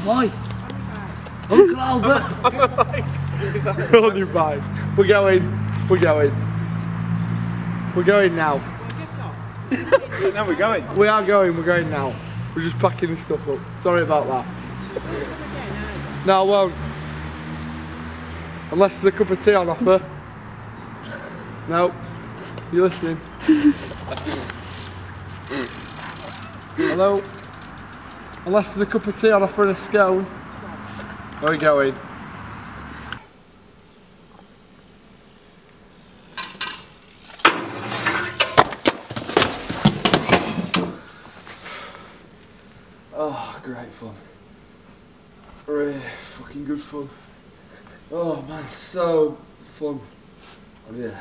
Why? Uncle Albert! On your bike. We're going now. No, we're going. We're going now. We're just packing this stuff up. Sorry about that. No, I won't. Unless there's a cup of tea on offer. No. You listening? Hello? Unless there's a cup of tea on offer and a scone. Where are we going? Oh, great fun. Really fucking good fun. Oh man, so fun. Oh yeah.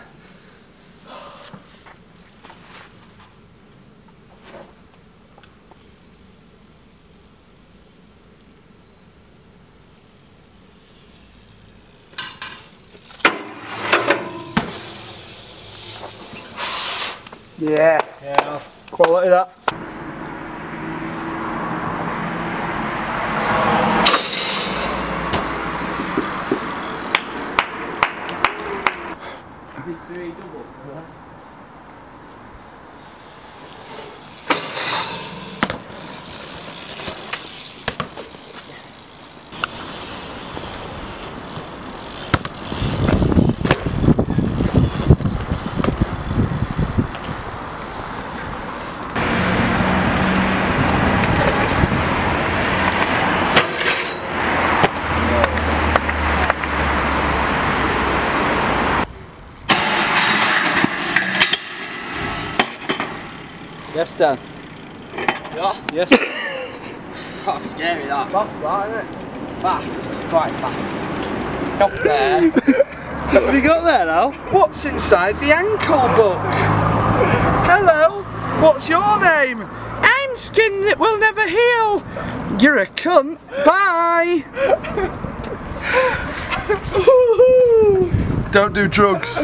Yeah, quality that. Yes, Dan. Yeah. Yes. That's scary, that. Fast, that, isn't it? Fast. It's quite fast. Up there. What have you got there now? What's inside the ankle book? Hello. What's your name? I'm Skin That Will Never Heal. You're a cunt. Bye. Don't do drugs.